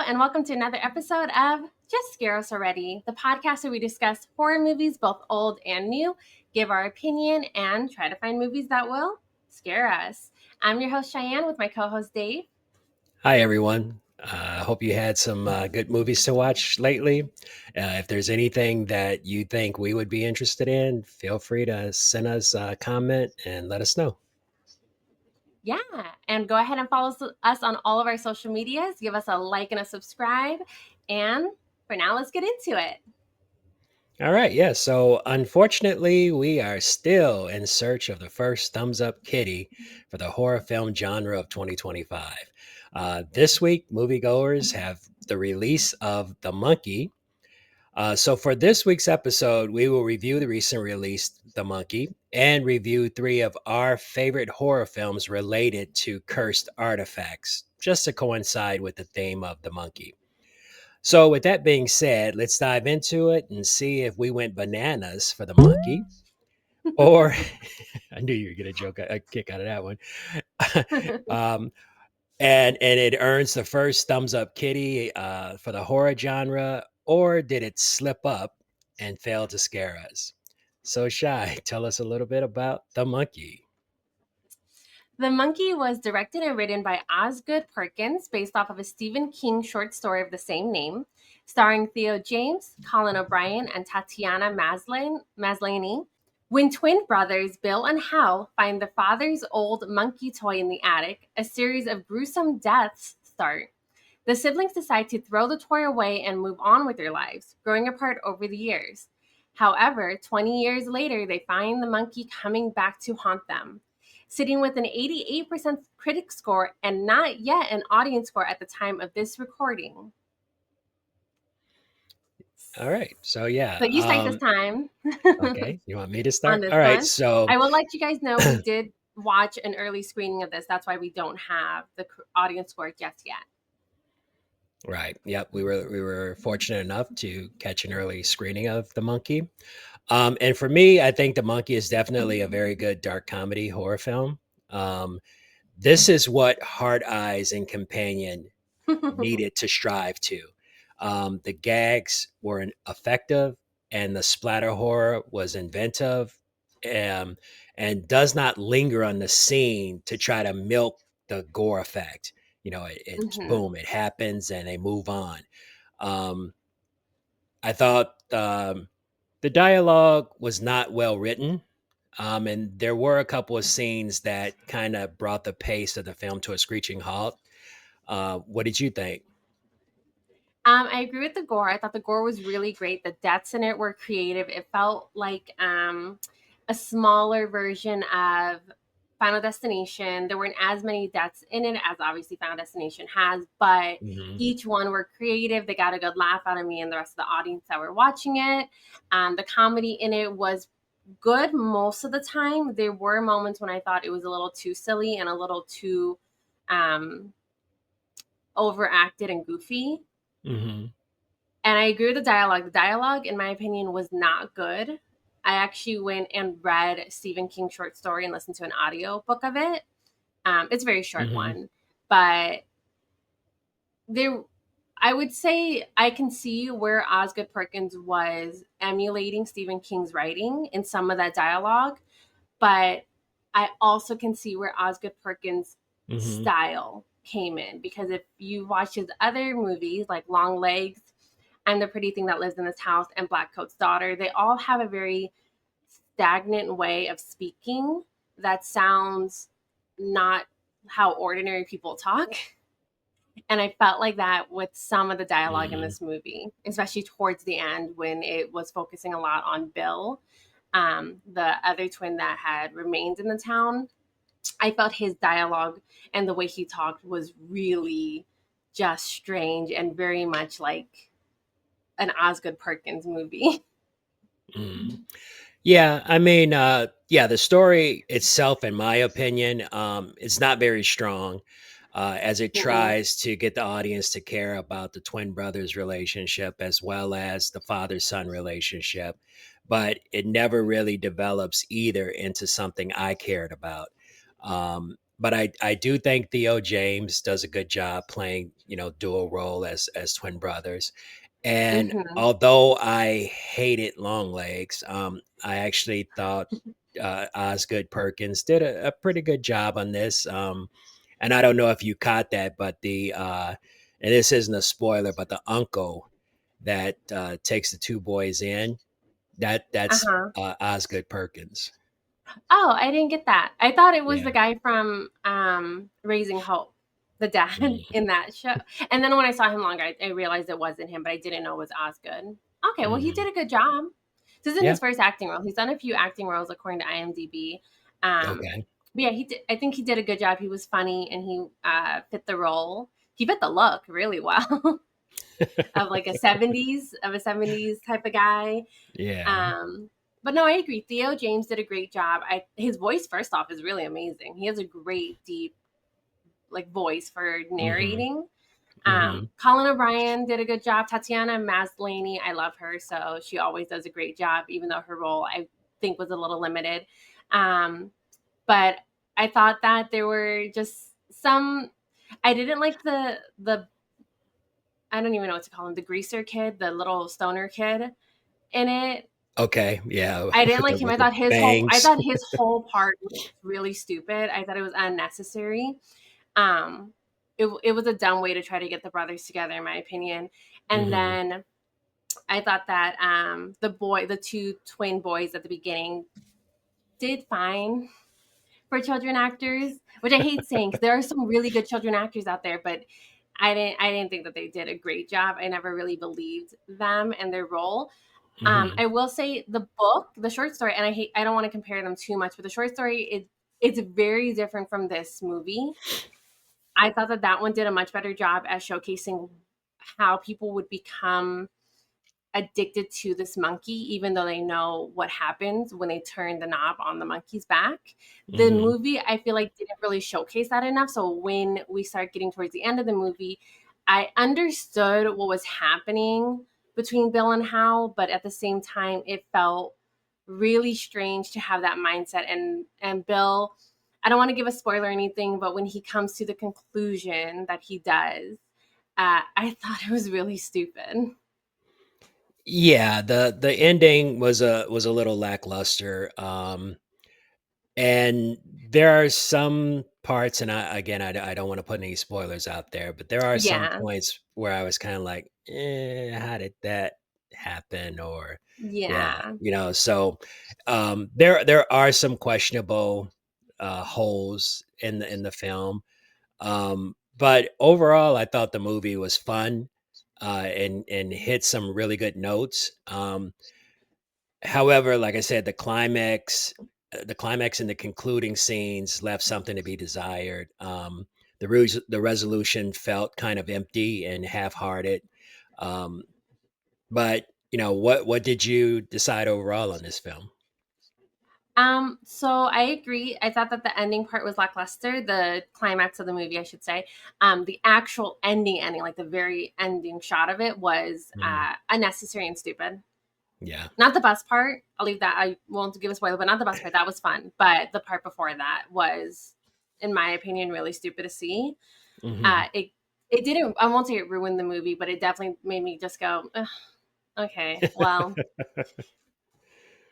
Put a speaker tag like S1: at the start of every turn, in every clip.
S1: and welcome to another episode of Just Scare Us Already, the podcast where we discuss horror movies, both old and new, give our opinion, and try to find movies that will scare us. I'm your host, Cheyenne, with my co host, Dave.
S2: Hi, everyone. I hope you had some good movies to watch lately. If there's anything that you think we would be interested in, feel free to send us a comment and let us know.
S1: Yeah, and go ahead and follow us on all of our social medias. Give us a like and a subscribe. And for now, let's get into it.
S2: All right, yeah. So, unfortunately, we are still in search of the first thumbs up kitty for the horror film genre of 2025. This week, moviegoers have the release of The Monkey. So for this week's episode, we will review the recent release, The Monkey, and review three of our favorite horror films related to cursed artifacts, just to coincide with the theme of The Monkey. So with that being said, let's dive into it and see if we went bananas for The Monkey, or I knew you were going to joke a kick out of that one. um, and it earns the first thumbs up kitty for the horror genre, or did it slip up and fail to scare us? So, Shy, tell us a little bit about The Monkey.
S1: The Monkey was directed and written by Osgood Perkins, based off of a Stephen King short story of the same name, starring Theo James, Colin O'Brien, and Tatiana Maslany. When twin brothers Bill and Hal find the father's old monkey toy in the attic, a series of gruesome deaths start. The siblings decide to throw the toy away and move on with their lives, growing apart over the years. However, 20 years later, they find the monkey coming back to haunt them. Sitting with an 88% critic score and not yet an audience score at the time of this recording.
S2: All right. So, yeah.
S1: So you start this time.
S2: Okay. You want me to
S1: On
S2: start?
S1: this
S2: All right.
S1: one.
S2: So,
S1: I will let you guys know we did watch an early screening of this. That's why we don't have the audience score just yet.
S2: right. Yep. We were fortunate enough to catch an early screening of The Monkey. And for me, I think The Monkey is definitely a very good dark comedy horror film. Um, this is what Hard Eyes and Companion needed to strive to. The gags were effective, and the splatter horror was inventive, um, and does not linger on the scene to try to milk the gore effect. It's
S1: Mhm.
S2: boom, it happens, and they move on. Um, I thought the dialogue was not well written. And there were a couple of scenes that kind of brought the pace of the film to a screeching halt. What did you think?
S1: I agree with the gore. I thought the gore was really great. The deaths in it were creative. It felt like a smaller version of Final Destination. There weren't as many deaths in it as obviously Final Destination has, but
S2: Hmm.
S1: each one were creative. They got a good laugh out of me and the rest of the audience that were watching it. The comedy in it was good most of the time. There were moments when I thought it was a little too silly and a little too um, overacted and goofy.
S2: Hmm.
S1: And I agree with the dialogue. The dialogue, in my opinion, was not good. I actually went and read Stephen King's short story and listened to an audio book of it. It's a very short
S2: Hmm.
S1: one, but there, I would say I can see where Osgood Perkins was emulating Stephen King's writing in some of that dialogue, but I also can see where Osgood Perkins'
S2: Hmm.
S1: style came in, because if you watch his other movies like Long Legs, I'm the Pretty Thing That Lives in This House, and Blackcoat's Daughter, they all have a very stagnant way of speaking that sounds not how ordinary people talk. And I felt like that with some of the dialogue in
S2: Hmm.
S1: this movie, especially towards the end when it was focusing a lot on Bill, the other twin that had remained in the town. I felt his dialogue and the way he talked was really just strange and very much like an Osgood Perkins movie.
S2: Hmm. Yeah, I mean, yeah, the story itself, in my opinion, is not very strong, as it
S1: Mm-mm.
S2: tries to get the audience to care about the twin brothers' relationship as well as the father-son relationship, but it never really develops either into something I cared about. but I do think Theo James does a good job playing, dual role as twin brothers. And
S1: Hmm.
S2: although I hated Longlegs, I actually thought Osgood Perkins did a pretty good job on this. And I don't know if you caught that, but and this isn't a spoiler, but the uncle that takes the two boys in, that's
S1: Uh-huh.
S2: Osgood Perkins.
S1: Oh, I didn't get that. I thought it was
S2: Yeah.
S1: the guy from Raising Hope, the dad
S2: Mm-hmm.
S1: in that show. And then when I saw him longer, I realized it wasn't him, but I didn't know it was Osgood. Okay, well, he
S2: Mm-hmm.
S1: did a good job. This isn't
S2: Yeah.
S1: his first acting role. He's done a few acting roles according to IMDb.
S2: Okay.
S1: But yeah, he did, I think he did a good job. He was funny and he fit the role. He fit the look really well of like a 70s type of guy.
S2: Yeah.
S1: Um, but no, I agree. Theo James did a great job. His voice, first off, is really amazing. He has a great, deep, like voice for
S2: Mm-hmm.
S1: narrating.
S2: Mm-hmm.
S1: Colin O'Brien did a good job. Tatiana Maslany, I love her, so she always does a great job, even though her role I think was a little limited. Um, but I thought that there were just some. I didn't like the. I don't even know what to call him. The greaser kid, the little stoner kid in it.
S2: Okay. Yeah.
S1: I didn't like him.
S2: With the
S1: I
S2: bangs.
S1: thought his whole part was really stupid. I thought it was unnecessary. Um, it was a dumb way to try to get the brothers together, in my opinion. And
S2: Mm-hmm.
S1: then I thought that the two twin boys at the beginning did fine for children actors, which I hate saying because there are some really good children actors out there, but I didn't think that they did a great job. I never really believed them and their role.
S2: Mm-hmm.
S1: I will say the book, the short story, and I don't want to compare them too much, but the short story it's very different from this movie. I thought that that one did a much better job at showcasing how people would become addicted to this monkey, even though they know what happens when they turn the knob on the monkey's back. The
S2: Mm-hmm.
S1: movie, I feel like, didn't really showcase that enough. So when we start getting towards the end of the movie, I understood what was happening between Bill and Hal, but at the same time, it felt really strange to have that mindset. And Bill, I don't want to give a spoiler or anything, but when he comes to the conclusion that he does, I thought it was really stupid.
S2: Yeah, the ending was a little lackluster. And there are some parts, and I don't want to put any spoilers out there, but there are some
S1: Yeah.
S2: points where I was kind of like, how did that happen? Or, yeah,
S1: Yeah.
S2: so there are some questionable holes in the film. But overall, I thought the movie was fun and hit some really good notes. However, like I said, the climax and the concluding scenes left something to be desired. The resolution felt kind of empty and half-hearted. Um, but what did you decide overall on this film?
S1: So I agree. I thought that the ending part was lackluster, the climax of the movie, I should say. The actual ending, like the very ending shot of it was
S2: Mhm.
S1: unnecessary and stupid.
S2: Yeah.
S1: Not the best part. I'll leave that. I won't give a spoiler, but not the best part. That was fun. But the part before that was, in my opinion, really stupid to see.
S2: Hmm.
S1: It didn't. I won't say it ruined the movie, but it definitely made me just go, "Ugh, okay, well,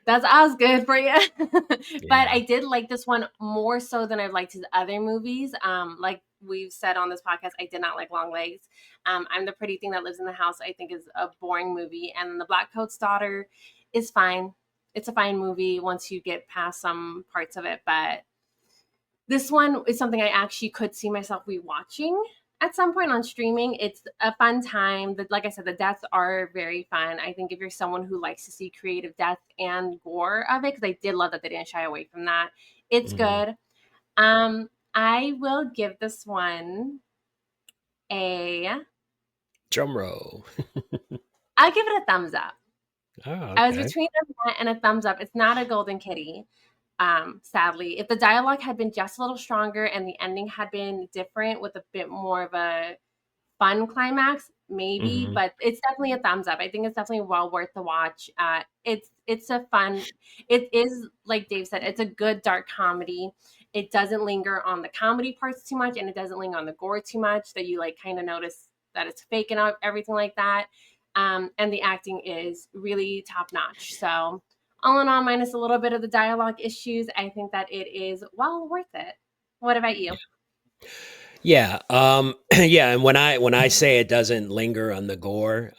S1: that's as good for you." But
S2: Yeah.
S1: I did like this one more so than I've liked his other movies. Like we've said on this podcast, I did not like Long Legs. I'm the pretty thing that lives in the house. I think is a boring movie, and The Black Coat's Daughter is fine. It's a fine movie once you get past some parts of it, but this one is something I actually could see myself rewatching at some point on streaming. It's a fun time. Like I said, the deaths are very fun. I think if you're someone who likes to see creative death and gore of it, because I did love that they didn't shy away from that, it's
S2: Hmm.
S1: good. I will give this one a.
S2: Drum roll.
S1: I'll give it a thumbs up.
S2: Oh,
S1: I was
S2: okay.
S1: between that and a thumbs up. It's not a golden kitty, sadly. If the dialogue had been just a little stronger and the ending had been different with a bit more of a fun climax, maybe,
S2: Hmm.
S1: but it's definitely a thumbs up. I think it's definitely well worth the watch. It's a fun. It is like Dave said. It's a good dark comedy. it doesn't linger on the comedy parts too much, and it doesn't linger on the gore too much that you like kind of notice that it's fake and everything like that. And the acting is really top notch. So all in all, minus a little bit of the dialogue issues, I think that it is well worth it. What about you?
S2: Yeah, yeah, and when I say it doesn't linger on the gore,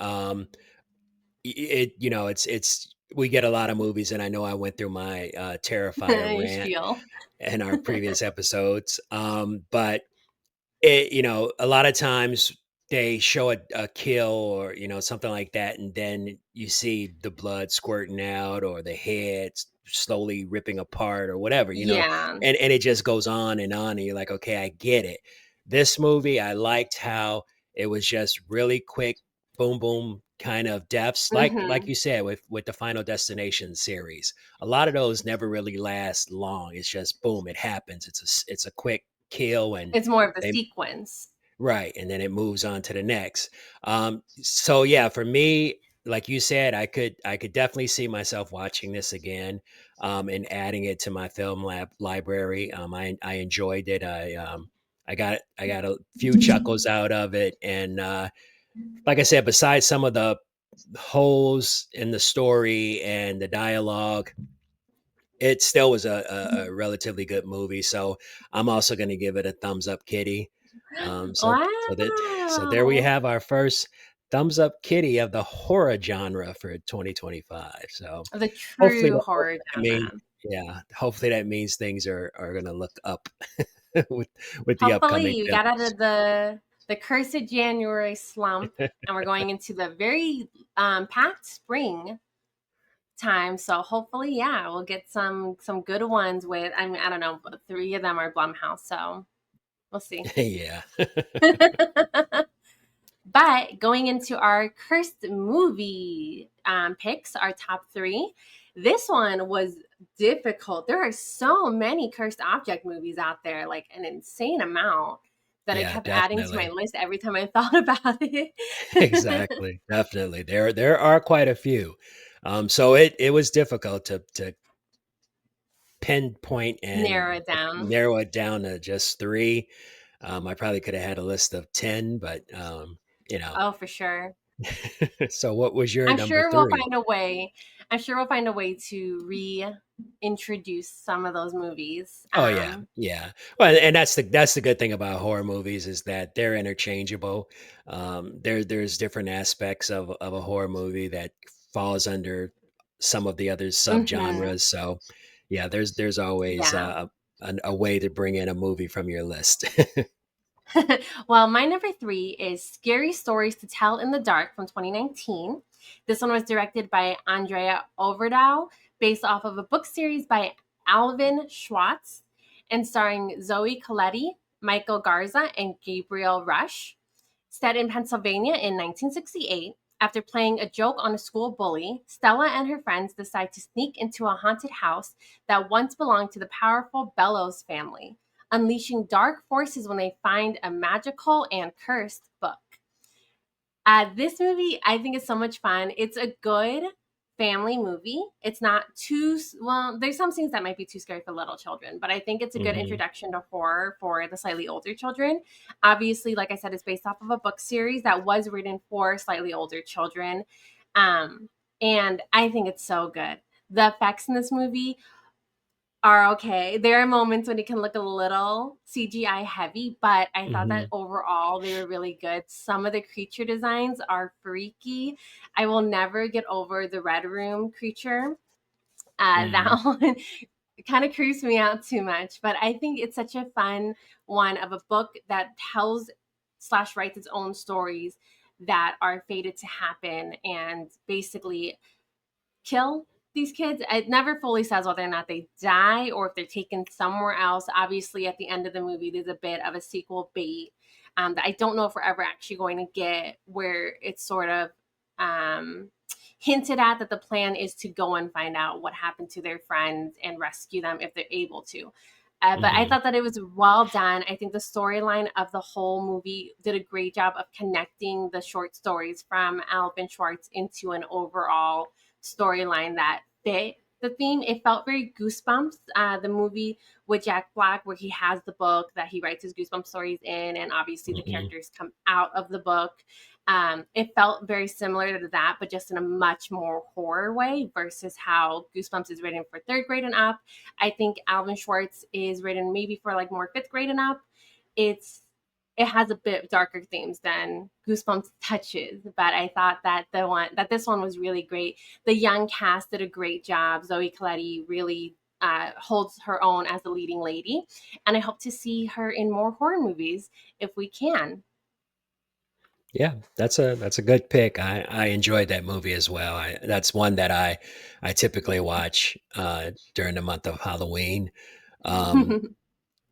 S2: it's we get a lot of movies, and I know I went through my Terrifier
S1: You
S2: rant
S1: spiel.
S2: in our previous episodes, but a lot of times they show a kill or something like that, and then you see the blood squirting out or the head slowly ripping apart or whatever,
S1: Yeah.
S2: and it just goes on, and you're like, okay, I get it. This movie, I liked how it was just really quick, boom, boom kind of deaths, like
S1: Hmm.
S2: you said with the Final Destination series. A lot of those never really last long. It's just boom, it happens. It's a quick kill, and
S1: It's more of the
S2: they
S1: sequence.
S2: right, and then it moves on to the next. So yeah, for me, like you said, I could definitely see myself watching this again, and adding it to my film lab library. I enjoyed it. I got a few chuckles out of it, and like I said, besides some of the holes in the story and the dialogue, it still was a relatively good movie. So I'm also going to give it a thumbs up, kitty. So there we
S1: Wow.
S2: have our first thumbs up kitty of the horror genre for 2025. So
S1: The
S2: hopefully
S1: true horror
S2: that means,
S1: genre.
S2: yeah, hopefully that means things are going to look up with with the
S1: Hopefully,
S2: upcoming
S1: you got out
S2: films.
S1: of the cursed January slump, and we're going into the very packed spring time. So hopefully, yeah, we'll get some good ones with. I mean, I don't know, but three of them are Blumhouse, so we'll see.
S2: Yeah.
S1: But going into our cursed movie picks, our top three, this one was difficult. There are so many cursed object movies out there, like an insane amount that I
S2: Yeah,
S1: kept adding to my
S2: definitely.
S1: list every time I thought about it.
S2: Exactly. Definitely. There are quite a few. So it was difficult to pinpoint and
S1: Narrow it down.
S2: narrow it down to just three. I probably could have had a list of 10, but you know.
S1: Oh, for sure.
S2: So what was your
S1: I'm
S2: number
S1: sure we'll
S2: three?
S1: find a way. I'm sure we'll find a way to reintroduce some of those movies.
S2: Oh yeah, yeah. Well, and that's the good thing about horror movies is that they're interchangeable. There's different aspects of a horror movie that falls under some of the other
S1: Mhm.
S2: subgenres. So yeah, there's always
S1: Yeah.
S2: a way to bring in a movie from your list.
S1: Well, my number three is Scary Stories to Tell in the Dark from 2019. This one was directed by Andrea Overdow, based off of a book series by Alvin Schwartz, and starring Zoe Coletti, Michael Garza, and Gabriel Rush. Set in Pennsylvania in 1968, after playing a joke on a school bully, Stella and her friends decide to sneak into a haunted house that once belonged to the powerful Bellows family, unleashing dark forces when they find a magical and cursed book. This movie, I think, is so much fun. It's a good family movie. It's not too well. There's some scenes that might be too scary for little children, but I think it's a good
S2: Hmm.
S1: introduction to horror for the slightly older children. Obviously, like I said, it's based off of a book series that was written for slightly older children, um, and I think it's so good. The effects in this movie are okay. There are moments when it can look a little CGI heavy, but I thought that
S2: Hmm.
S1: overall they were really good. Some of the creature designs are freaky. I will never get over the Red Room creature.
S2: Hmm.
S1: That one kind of creeps me out too much, but I think it's such a fun one of a book that tells slash writes its own stories that are fated to happen and basically kill these kids. It never fully says whether or not they die or if they're taken somewhere else. Obviously, at the end of the movie, there's a bit of a sequel bait that I don't know if we're ever actually going to get, where it's sort of um, hinted at that the plan is to go and find out what happened to their friends and rescue them if they're able to. But I
S2: Hmm.
S1: thought that it was well done. I think the storyline of the whole movie did a great job of connecting the short stories from Alvin Schwartz into an overall storyline that fit the theme. It felt very Goosebumps, the movie with Jack Black, where he has the book that he writes his Goosebumps stories in, and obviously the
S2: Mhm.
S1: characters come out of the book. It felt very similar to that, but just in a much more horror way versus how Goosebumps is written for third grade and up. I think Alvin Schwartz is written maybe for like more fifth grade and up. It's it has a bit darker themes than Goosebumps touches, but I thought that this one was really great. The young cast did a great job. Zoe Colletti really holds her own as the leading lady, and I hope to see her in more horror movies if we can.
S2: Yeah, that's a good pick. I enjoyed that movie as well. That's one that I typically watch during the month of Halloween. Um,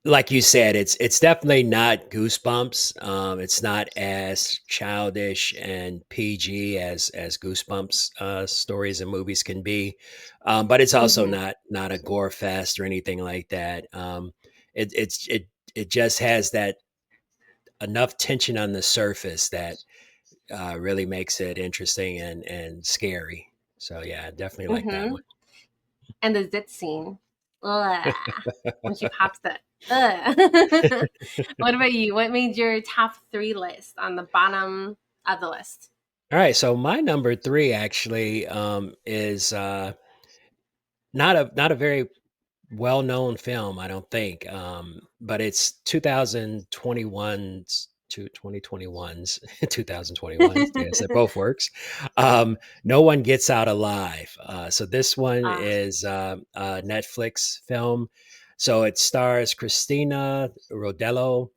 S2: like you said, it's definitely not Goosebumps. It's not as childish and PG as Goosebumps stories and movies can be, but it's also
S1: Mhm.
S2: not a gore fest or anything like that. It just has that enough tension on the surface that really makes it interesting and scary. So yeah, I definitely like that one.
S1: Mhm. And the zit scene. Ugh. When she pops the ugh. What about you? What made your top 3 list on the bottom of the list?
S2: All right, so my number three actually is not a very well-known film, I don't think, but it's 2021's to 2021's 2021's. Yes, it both works. No One Gets Out Alive. So this one
S1: Ah,
S2: is a Netflix film. So it stars Christina Rodello,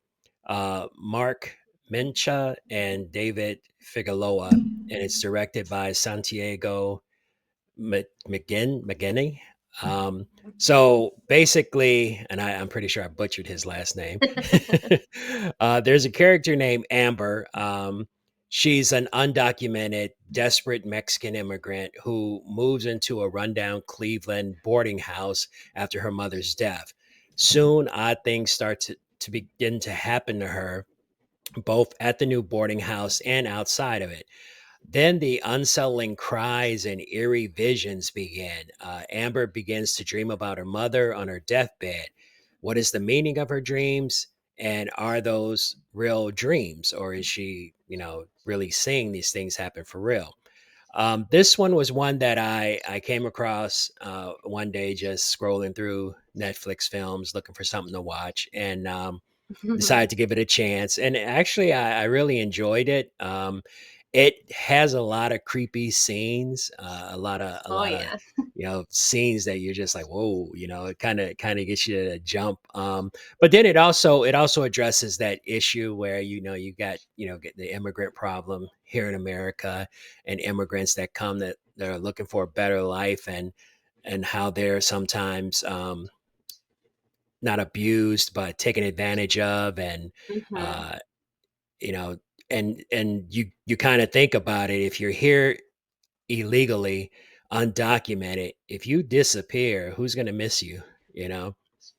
S2: Mark Mencha, and David Figueroa, and it's directed by Santiago McGinney. Um, so basically, and I'm pretty sure I butchered his last name. There's a character named Amber. She's an undocumented, desperate Mexican immigrant who moves into a rundown Cleveland boarding house after her mother's death. Soon, odd things start to begin to happen to her, both at the new boarding house and outside of it. Then the unsettling cries and eerie visions begin. Amber begins to dream about her mother on her deathbed. What is the meaning of her dreams? And are those real dreams? Or is she, really seeing these things happen for real? This one was one that I came across one day just scrolling through Netflix films looking for something to watch. And decided to give it a chance, and actually, I really enjoyed it. It has a lot of creepy scenes, a
S1: oh
S2: lot of
S1: yeah.
S2: scenes that you're just like, whoa, it kind of gets you to jump. But then it also addresses that issue where you got get the immigrant problem here in America, and immigrants that come that are looking for a better life, and how they're sometimes not abused but taken advantage of, and
S1: Mhm.
S2: uh you know and you kind of think about it. If you're here illegally, undocumented, if you disappear, who's going to miss you?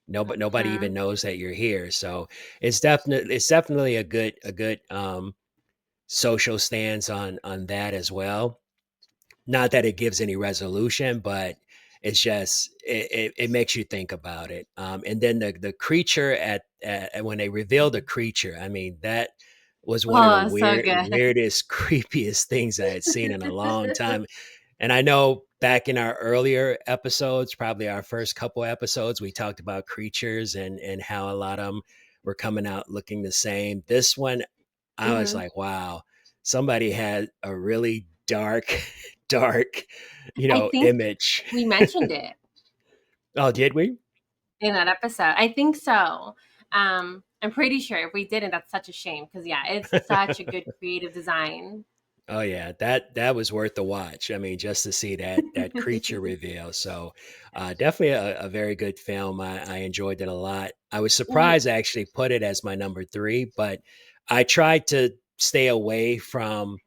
S2: Nobody even
S1: Mhm.
S2: knows that you're here. So it's definitely a good social stance on that as well. Not that it gives any resolution, but it makes you think about it. And then the creature when they revealed the creature, I mean, that was one of the
S1: Oh, so good.
S2: weirdest, creepiest things I had seen in a long time. And I know back in our earlier episodes, probably our first couple episodes, we talked about creatures and how a lot of them were coming out looking the same. This one, I was
S1: Mhm.
S2: like, wow, somebody had a really dark, dark,
S1: I think
S2: image.
S1: we mentioned it
S2: Oh, did we?
S1: in that episode. I think so. I'm pretty sure if we didn't, that's such a shame because yeah, it's such a good creative design.
S2: Oh yeah, that was worth the watch. I mean, just to see that creature reveal. So definitely a very good film. I enjoyed it a lot. I was
S1: We
S2: surprised I actually put it as my number three, but I tried to stay away from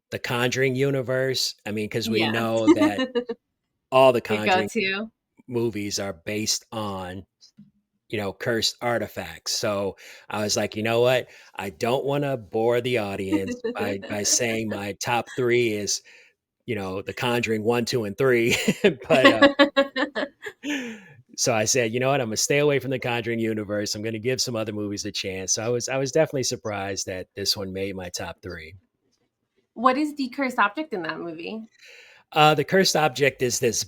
S2: the Conjuring universe. I mean, because we
S1: yeah.
S2: know that all the
S1: Your go
S2: Conjuring
S1: to.
S2: movies are based on cursed artifacts. So I was like, you know what? I don't want to bore the audience by saying my top three is The Conjuring 1, 2, and 3. but So I said, you know what, I'm gonna stay away from the Conjuring universe. I'm gonna give some other movies a chance. So I was definitely surprised that this one made my top three.
S1: What is the cursed object in that movie?
S2: The cursed object is this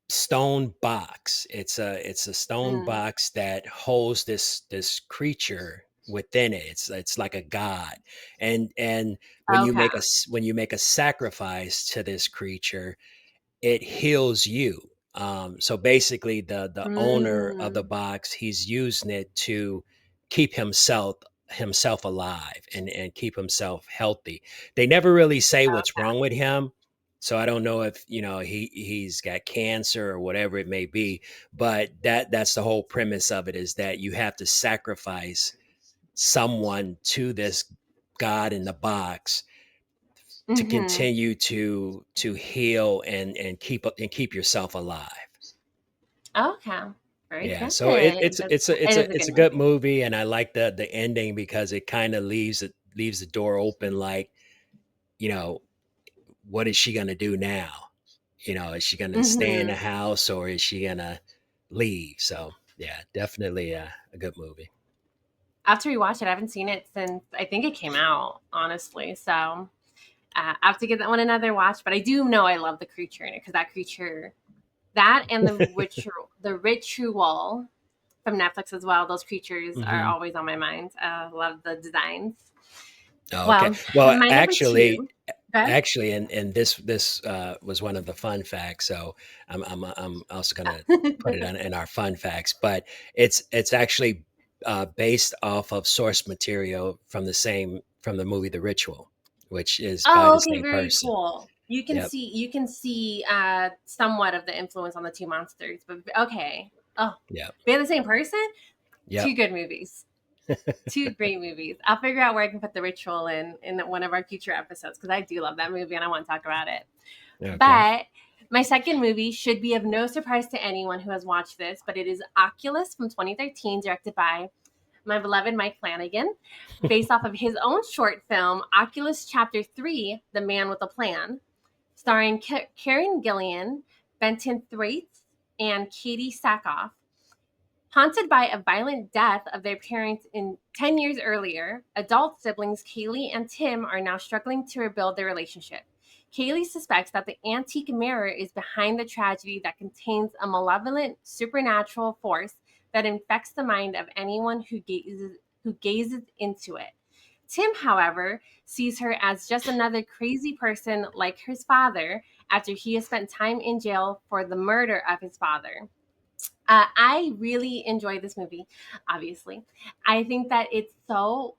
S2: stone box. It's a stone
S1: Mm,
S2: box that holds this creature within it. It's like a god, and
S1: okay.
S2: when you make a sacrifice to this creature, it heals you. So basically, the owner of the
S1: Mm,
S2: box, he's using it to keep himself alive and keep himself healthy. They never really say what's
S1: okay.
S2: wrong with him, so I don't know if he's got cancer or whatever it may be. But that's the whole premise of it, is that you have to sacrifice someone to this god in the box to
S1: Mm-hmm.
S2: continue to heal and keep yourself alive.
S1: Okay. Very
S2: Yeah,
S1: good.
S2: so
S1: It is a
S2: it's
S1: good
S2: a good
S1: movie.
S2: movie, and I like the ending because it kind of leaves the door open. Like, you know, what is she gonna do now? Is she gonna stay in the
S1: Mm-hmm.
S2: house, or is she gonna leave? So yeah, definitely a good movie.
S1: After we watch it, I haven't seen it since I think it came out, honestly. So I have to give that one another watch. But I do know I love the creature in it because that creature, that and the ritual from Netflix as well. Those creatures are
S2: Hmm.
S1: always on my mind. Love the designs.
S2: Oh, okay.
S1: Well,
S2: Well,
S1: my number
S2: actually,
S1: two. Good.
S2: and this was one of the fun facts. So I'm also gonna put it in our fun facts, but it's actually based off of source material from the movie The Ritual, which is by
S1: Oh,
S2: the
S1: okay,
S2: same
S1: very
S2: person.
S1: cool.
S2: Yep,
S1: You can see somewhat of the influence on the two monsters, but okay. Oh,
S2: yep,
S1: they're the same person? Two
S2: yep.
S1: good movies. Two great movies. I'll figure out where I can put the ritual in one of our future episodes because I do love that movie and I want to talk about it.
S2: Okay.
S1: But my second movie should be of no surprise to anyone who has watched this, but it is Oculus from 2013, directed by my beloved Mike Flanagan, based off of his own short film, Oculus Chapter 3, The Man with a Plan, starring Karen Gillian, Benton Thwaites, and Katie Sackhoff. Haunted by a violent death of their parents in 10 years earlier, adult siblings Kaylee and Tim are now struggling to rebuild their relationship. Kaylee suspects that the antique mirror is behind the tragedy that contains a malevolent supernatural force that infects the mind of anyone who gazes into it. Tim, however, sees her as just another crazy person like his father after he has spent time in jail for the murder of his father. I really enjoy this movie, obviously. I think that it's so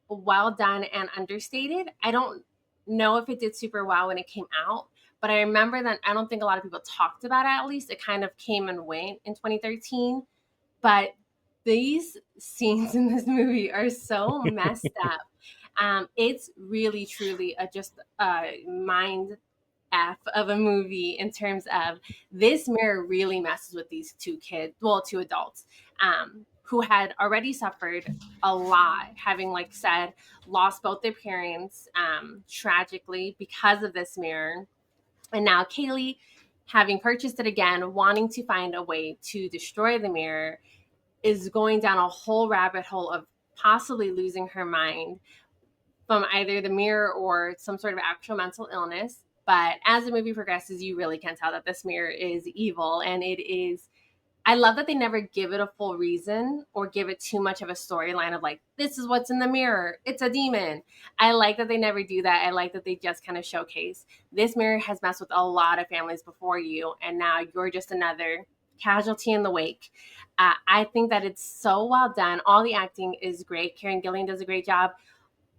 S1: well done and understated. I don't know if it did super well when it came out, but I remember that I don't think a lot of people talked about it, at least. It kind of came and went in 2013. But these scenes in this movie are so messed up. It's really, truly just a mind F of a movie in terms of this mirror really messes with these two kids, well, two adults, who had already suffered a lot, having, like said, lost both their parents tragically because of this mirror. And now Kaylee, having purchased it again, wanting to find a way to destroy the mirror, is going down a whole rabbit hole of possibly losing her mind from either the mirror or some sort of actual mental illness. But as the movie progresses, you really can tell that this mirror is evil. And it is, I love that they never give it a full reason or give it too much of a storyline of like, this is what's in the mirror. It's a demon. I like that they never do that. I like that they just kind of showcase this mirror has messed with a lot of families before you. And now you're just another casualty in the wake. I think that it's so well done. All the acting is great. Karen Gillian does a great job.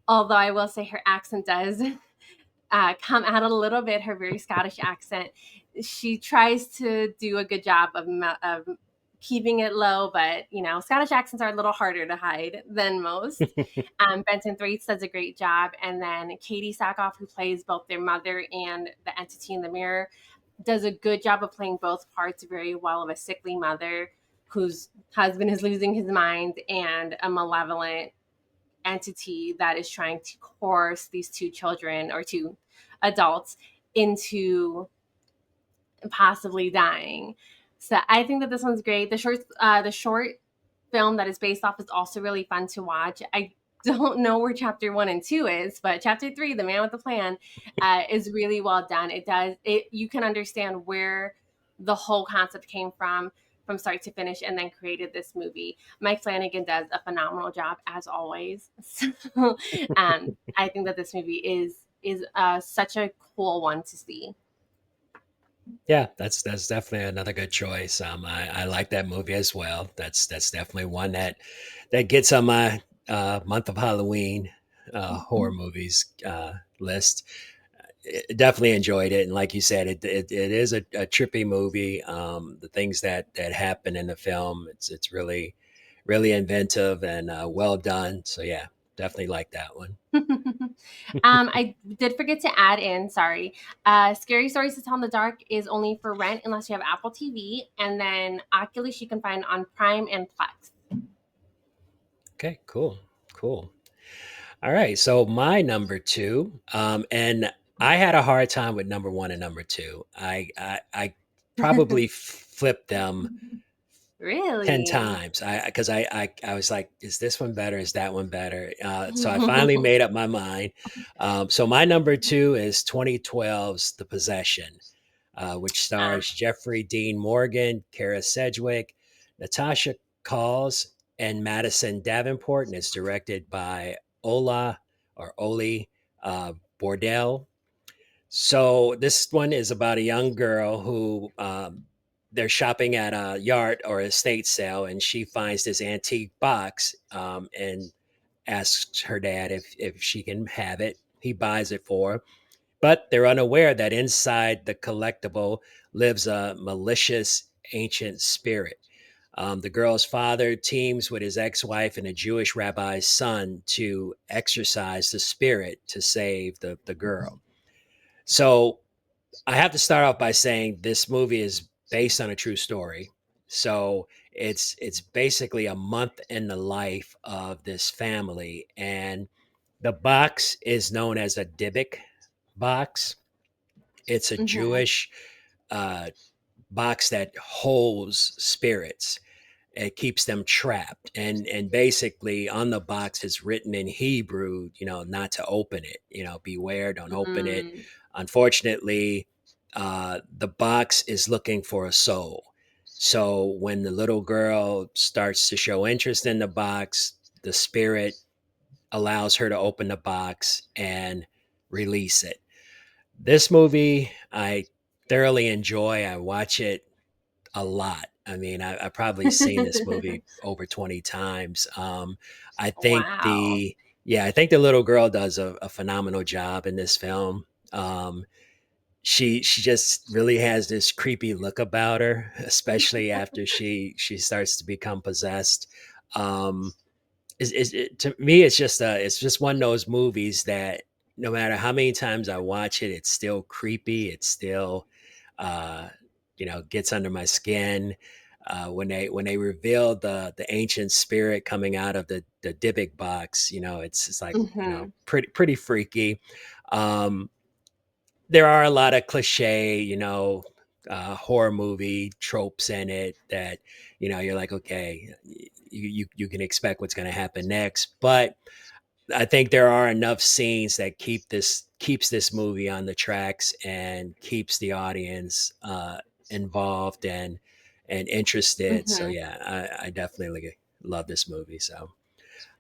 S1: Although I will say her accent does come out a little bit, her very Scottish accent. She tries to do a good job of keeping it low, but Scottish accents are a little harder to hide than most. Benton Thwaites does a great job, and then Katie Sackhoff, who plays both their mother and the entity in the mirror, does a good job of playing both parts very well, of a sickly mother whose husband is losing his mind and a malevolent entity that is trying to coerce these two children or two adults into possibly dying. So I think that this one's great. The short film that is based off is also really fun to watch. I don't know where chapter 1 and 2 is, but chapter 3, The Man with the Plan, is really well done. You can understand where the whole concept came from start to finish, and then created this movie. Mike Flanagan does a phenomenal job as always. So I think that this movie is such a cool one to see.
S2: Yeah, that's definitely another good choice. I like that movie as well. That's definitely one that gets on my month of Halloween horror movies list. Definitely enjoyed it, and like you said, it is a trippy movie. The things that happen in the film, it's really inventive and well done. So yeah, definitely like that one.
S1: I did forget to add in, sorry. Scary Stories to Tell in the Dark is only for rent unless you have Apple TV. And then Oculus you can find on Prime and Plex.
S2: Okay, cool. All right, so my number two, and I had a hard time with number one and number two. I probably flipped them 10
S1: Really?
S2: times. I was like, is this one better? Is that one better? So I finally made up my mind. So my number two is 2012's The Possession, which
S1: Ah,
S2: stars Jeffrey Dean Morgan, Kara Sedgwick, Natasha Calls, and Madison Davenport, and it's directed by Ola or Oli Bordell. So this one is about a young girl who they're shopping at a yard or estate sale, and she finds this antique box and asks her dad if she can have it. He buys it for her, but they're unaware that inside the collectible lives a malicious ancient spirit. The girl's father teams with his ex wife and a Jewish rabbi's son to exorcise the spirit to save the girl. So I have to start off by saying this movie is based on a true story. So it's basically a month in the life of this family, and the box is known as a Dybbuk box. It's a
S1: mm-hmm,
S2: Jewish uh, box that holds spirits. It keeps them trapped, and basically on the box is written in Hebrew, not to open it. Beware, don't open it.
S1: mm,
S2: Unfortunately, the box is looking for a soul. So when the little girl starts to show interest in the box, the spirit allows her to open the box and release it. This movie, I thoroughly enjoy. I watch it a lot. I mean, I've probably seen this movie over 20 times. I think
S1: wow.
S2: the Yeah, I think the little girl does a phenomenal job in this film. She just really has this creepy look about her, especially after she starts to become possessed. Um, to me, it's just one of those movies that no matter how many times I watch it, it's still creepy. It's still, uh, gets under my skin. When they reveal the ancient spirit coming out of the Dybbuk box, it's like
S1: Mm-hmm,
S2: pretty freaky. Um, there are a lot of cliche, horror movie tropes in it that you're like, okay, you can expect what's going to happen next, but I think there are enough scenes that keeps this movie on the tracks and keeps the audience involved and interested. So
S1: mm-hmm.
S2: yeah, I definitely love this movie. So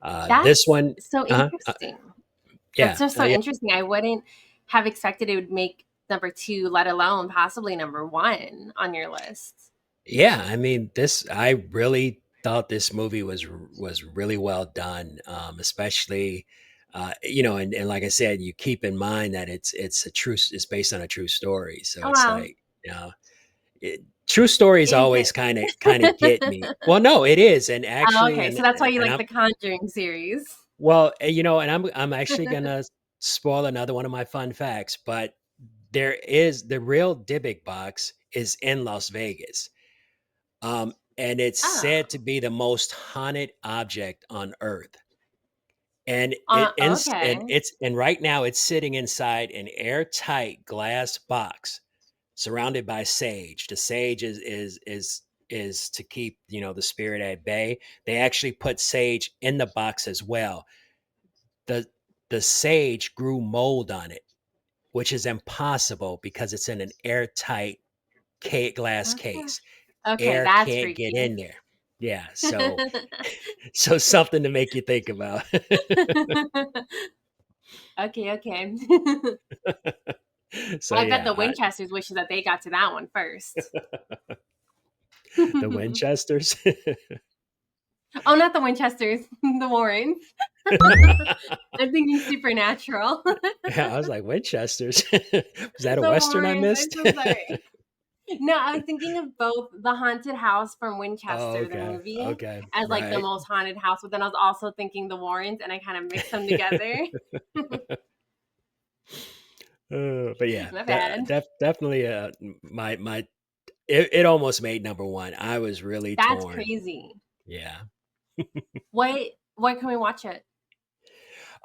S2: this
S1: That's
S2: one,
S1: so
S2: uh
S1: interesting. That's
S2: yeah,
S1: just so
S2: yeah,
S1: interesting. I wouldn't have expected it would make number two, let alone possibly number one on your list.
S2: yeah. I mean, I really thought this movie was really well done, especially. And like I said, you keep in mind that it's based on a true story, so
S1: Oh,
S2: it's
S1: wow.
S2: like, true stories
S1: Is
S2: always
S1: it?
S2: kind of get me. Well, no, it is, and
S1: Oh,
S2: actually,
S1: okay,
S2: and
S1: so that's why you
S2: and
S1: like
S2: I'm
S1: the Conjuring series.
S2: well, and I'm actually gonna spoil another one of my fun facts, but the real Dybbuk box is in Las Vegas, and it's said
S1: Oh.
S2: to be the most haunted object on Earth. and
S1: Okay.
S2: and right now it's sitting inside an airtight glass box surrounded by sage. The sage is to keep, the spirit at bay. They actually put sage in the box as well. The the sage grew mold on it, which is impossible because it's in an airtight glass
S1: Okay.
S2: case.
S1: Okay,
S2: Air
S1: that's
S2: can't get
S1: freaky.
S2: in there. Yeah, so something to make you think about.
S1: Okay, okay.
S2: So
S1: I bet
S2: yeah,
S1: the Winchesters wishes that they got to that one first.
S2: the Winchesters.
S1: Oh, not the Winchesters, the Warrens. I'm thinking Supernatural.
S2: Yeah, I was like, Winchesters. Was that a
S1: The
S2: Western I
S1: Warrens. I'm
S2: missed?
S1: so sorry. No, I was thinking of both the haunted house from
S2: Oh,
S1: Winchester, the
S2: okay.
S1: movie,
S2: Okay.
S1: as like the
S2: Right.
S1: most haunted house, but then I was also thinking the Warrens, and I kind of mixed them together.
S2: But yeah,
S1: My bad.
S2: definitely my it almost made number one. I was really
S1: That's
S2: torn.
S1: crazy.
S2: Yeah.
S1: Why can we watch it?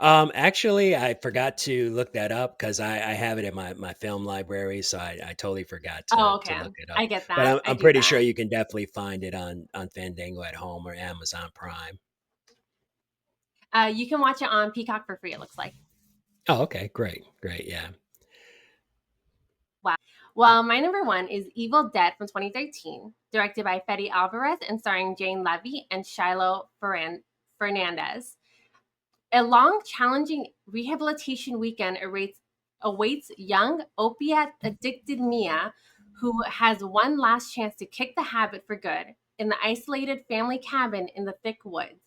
S2: Actually, I forgot to look that up because I have it in my film library, so I totally forgot
S1: Oh,
S2: to
S1: okay.
S2: look it up.
S1: I get
S2: But
S1: that.
S2: I'm
S1: I
S2: I'm
S1: do
S2: pretty sure
S1: that.
S2: you can definitely find it on Fandango at Home or Amazon Prime.
S1: You can watch it on Peacock for free, it looks like.
S2: Oh, okay, great, great, yeah.
S1: Wow. Well, my number one is Evil Dead from 2013, directed by Fede Alvarez and starring Jane Levy and Shiloh Fernandez. A long, challenging rehabilitation weekend awaits young, opiate addicted Mia, who has one last chance to kick the habit for good in the isolated family cabin in the thick woods.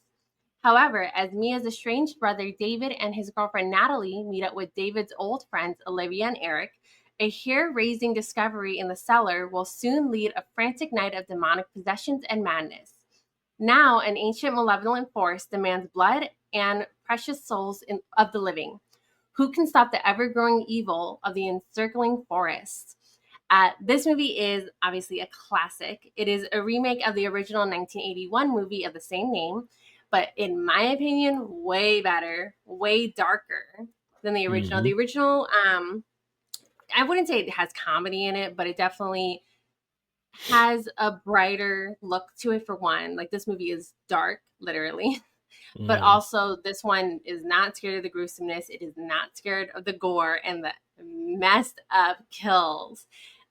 S1: However, as Mia's estranged brother David and his girlfriend Natalie meet up with David's old friends Olivia and Eric, a hair raising discovery in the cellar will soon lead a frantic night of demonic possessions and madness. Now, an ancient malevolent force demands blood and precious of the living. Who can stop the ever growing evil of the encircling forest? This movie is obviously a classic. It is a remake of the original 1981 movie of the same name, but in my opinion, way better, way darker than the original.
S2: Hmm.
S1: The original, I wouldn't say it has comedy in it, but it definitely has a brighter look to it for one. Like this movie is dark, literally. But
S2: Hmm.
S1: also this one is not scared of the gruesomeness. It is not scared of the gore and the messed up kills.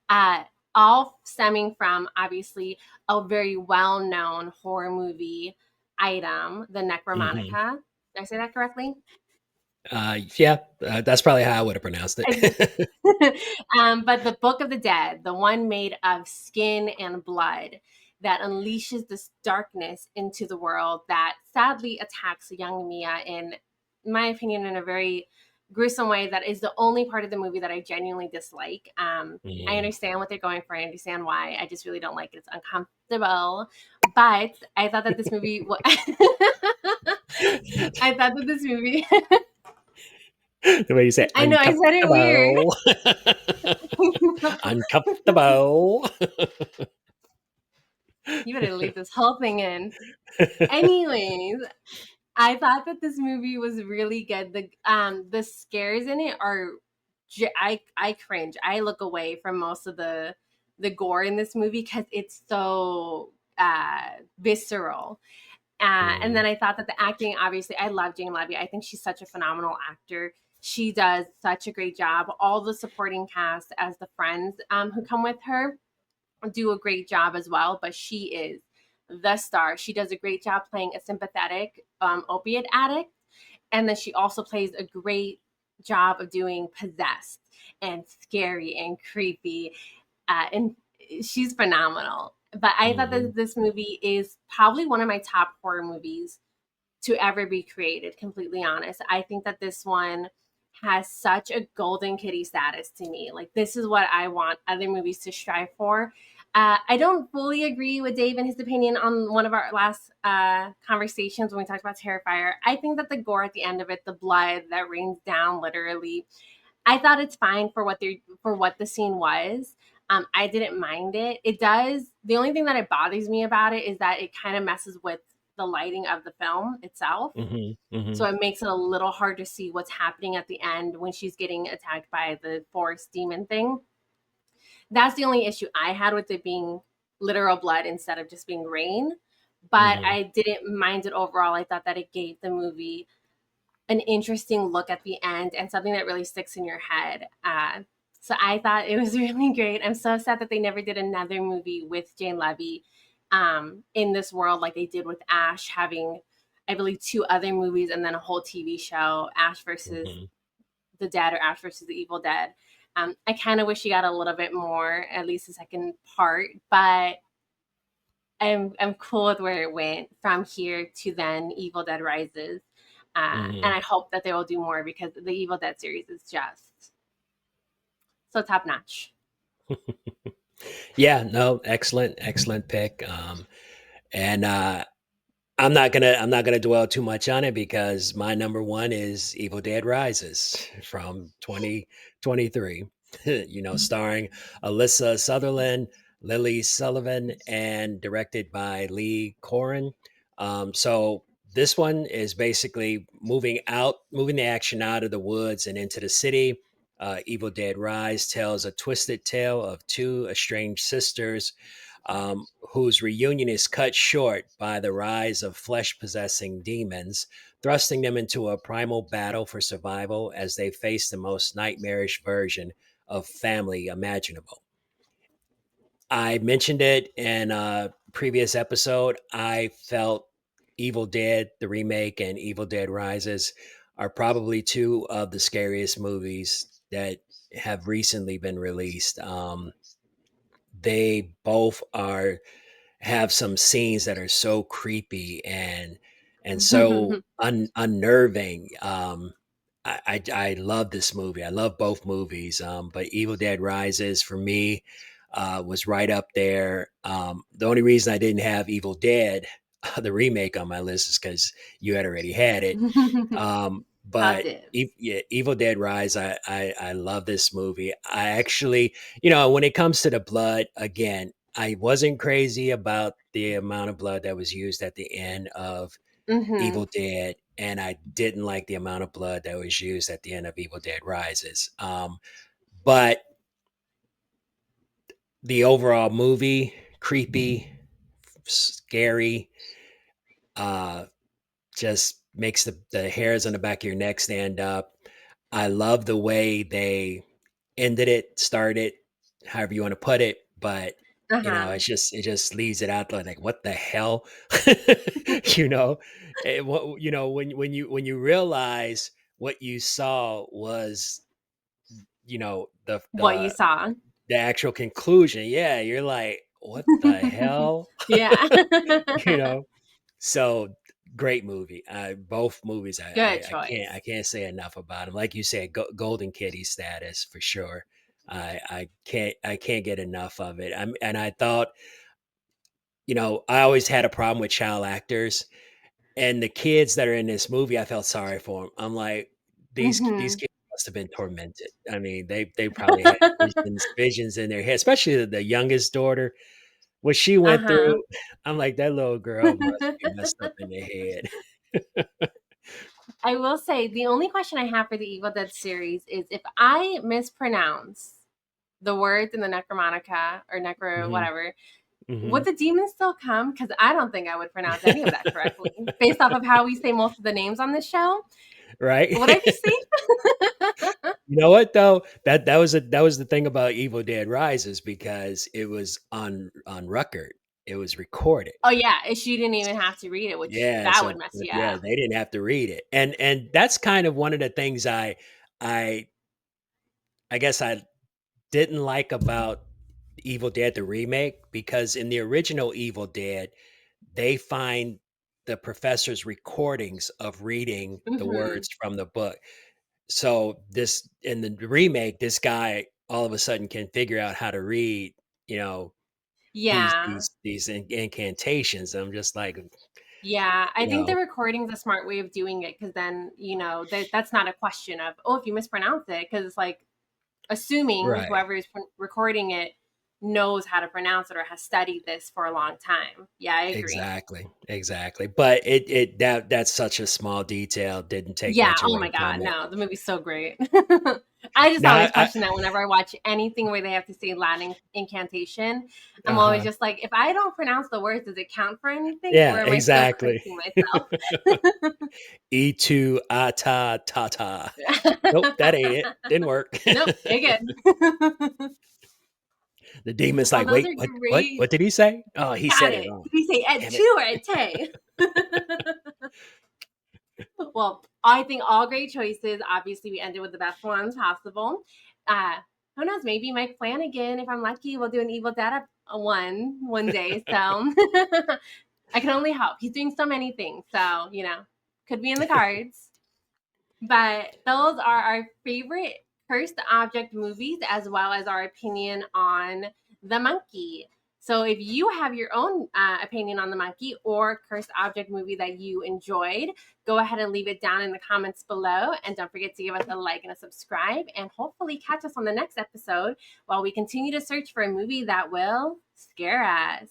S1: Uh, all stemming from obviously a very well-known horror movie item, the
S2: Hmm.
S1: Necromonica. Did I say that correctly?
S2: Yeah, that's probably how I would have pronounced it.
S1: But the Book of the Dead, the one made of skin and blood that unleashes this darkness into the world that sadly attacks young Mia in my opinion, in a very gruesome way that is the only part of the movie that I genuinely dislike. I
S2: Mm.
S1: understand what they're going for. I understand why. I just really don't like it. It's uncomfortable. But I thought that this movie, I thought that this movie,
S2: The way you say
S1: I know I said it weird.
S2: uncomfortable. Uncomfortable.
S1: You better leave this whole thing in. Anyways, I thought that this movie was really good. The scares in it are I cringe. I look away from most of the gore in this movie because it's so visceral. And
S2: Mm.
S1: then I thought that the acting, obviously, I love Jane Levy. I think she's such a phenomenal actor. She does such a great job. All the supporting cast as the friends who come with her do a great job as well, but she is the star. She does a great job playing a sympathetic opiate addict, and then she also plays a great job of doing possessed and scary and creepy, and she's phenomenal. But I thought
S2: Mhm.
S1: that this movie is probably one of my top horror movies to ever be created, completely honest. I think that this one has such a golden kitty status to me. Like, this is what I want other movies to strive for. I don't fully agree with Dave and his opinion on one of our last conversations when we talked about Terrifier. I think that the gore at the end of it, the blood that rains down literally, I thought it's fine for what the scene was. I didn't mind it. It does. The only thing that it bothers me about it is that it kind of messes with the lighting of the film itself.
S2: Hmm. Hmm.
S1: So it makes it a little hard to see what's happening at the end when she's getting attacked by the forest demon thing. That's the only issue I had with it being literal blood instead of just being rain. But
S2: Hmm.
S1: I didn't mind it overall. I thought that it gave the movie an interesting look at the end and something that really sticks in your head. So I thought it was really great. I'm so sad that they never did another movie with Jane Levy in this world like they did with Ash, having, I believe, two other movies and then a whole TV show, Ash versus
S2: Hmm.
S1: the Dead or Ash versus the Evil Dead. I kind of wish she got a little bit more, at least the second part, but I'm cool with where it went from here to then Evil Dead Rises. And
S2: Hmm.
S1: I hope that they will do more because the Evil Dead series is just so top notch.
S2: Yeah, no, excellent, excellent pick. And I'm not gonna dwell too much on it because my number one is Evil Dead Rises from 2023. Starring Alyssa Sutherland, Lily Sullivan, and directed by Lee Corin. So this one is basically moving the action out of the woods and into the city. Evil Dead Rise tells a twisted tale of two estranged sisters whose reunion is cut short by the rise of flesh possessing demons, thrusting them into a primal battle for survival as they face the most nightmarish version of family imaginable. I mentioned it in a previous episode. I felt Evil Dead, the remake, and Evil Dead Rises are probably two of the scariest movies that have recently been released. They both are have some scenes that are so creepy and so unnerving. I love this movie. I love both movies. But Evil Dead Rises for me was right up there. The only reason I didn't have Evil Dead, the remake, on my list is because you had already had it.
S1: Hot
S2: But
S1: dibs.
S2: Yeah, Evil Dead Rise, I love this movie. I actually, when it comes to the blood, again, I wasn't crazy about the amount of blood that was used at the end of
S1: Hmm.
S2: Evil Dead, and I didn't like the amount of blood that was used at the end of Evil Dead Rises. But the overall movie, creepy, scary, uh, just makes the hairs on the back of your neck stand up. I love the way they ended it, started, however you want to put it, but
S1: Uh-huh.
S2: it just leaves it out there like what the hell, you know, when you realize what you saw was the
S1: What you saw.
S2: the actual conclusion. Yeah, you're like, what the hell,
S1: Yeah.
S2: you know. So great movie. Both movies,
S1: Good
S2: I
S1: choice.
S2: can't say enough about them. Like you said, Golden Kitty status for sure. I can't get enough of it. And I thought, I always had a problem with child actors, and the kids that are in this movie, I felt sorry for them. I'm like, these
S1: Hmm.
S2: kids must have been tormented. I mean, they probably had visions in their head, especially the youngest daughter. What she went
S1: Uh-huh.
S2: through, I'm like, that little girl must be messed up in the head.
S1: I will say the only question I have for the Evil Dead series is if I mispronounce the words in the Necromonica or Necro
S2: Mhm,
S1: whatever, would
S2: mhm.
S1: the demons still come? Because I don't think I would pronounce any of that correctly based off of how we say most of the names on this show.
S2: Right?
S1: Would I be safe?
S2: You know what though? That was the thing about Evil Dead Rises because it was on record. It was recorded.
S1: Oh yeah, she didn't even have to read it, which
S2: Yeah,
S1: that
S2: so
S1: would mess you
S2: yeah,
S1: up.
S2: they didn't have to read it. And that's kind of one of the things I I guess I didn't like about Evil Dead the remake because in the original Evil Dead, they find the professor's recordings of reading the
S1: Hmm.
S2: words from the book. So this in the remake, this guy all of a sudden can figure out how to read, you know,
S1: Yeah.
S2: these incantations. I'm just like,
S1: Yeah, I
S2: you
S1: think the
S2: know,
S1: recording's a smart way of doing it because then, that's not a question of, oh, if you mispronounce it, because it's like assuming
S2: right.
S1: whoever is recording it knows how to pronounce it or has studied this for a long time. Yeah, I agree.
S2: Exactly. But that's such a small detail. Didn't take
S1: Yeah.
S2: much
S1: Oh my
S2: away
S1: God.
S2: from it.
S1: No, the movie's so great. I just
S2: Now,
S1: always question that whenever I watch anything where they have to say Latin incantation. I'm always
S2: uh-huh.
S1: just like, if I don't pronounce the words, does it count for anything?
S2: Yeah,
S1: Or am I still
S2: exactly.
S1: correcting myself?
S2: E2 ata tata. Nope, that ain't it. Didn't work.
S1: Nope. Again.
S2: The demon's
S1: Oh,
S2: like,
S1: those
S2: wait,
S1: are
S2: what? What?
S1: great.
S2: What did he say? Oh, he
S1: Got
S2: said it
S1: it.
S2: wrong.
S1: Did we say et
S2: Damn it.
S1: tu or et te? Well, I think all great choices. Obviously, we ended with the best ones possible. Uh, who knows? Maybe Mike Flanagan, if I'm lucky, we'll do an Evil Dead one day. So I can only hope. He's doing so many things. So, could be in the cards. But those are our favorite cursed object movies, as well as our opinion on the monkey. So if you have your own opinion on the monkey or cursed object movie that you enjoyed, go ahead and leave it down in the comments below. And don't forget to give us a like and a subscribe. And hopefully catch us on the next episode while we continue to search for a movie that will scare us.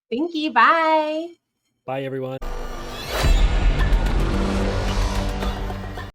S1: Thank you. Bye.
S2: Bye, everyone.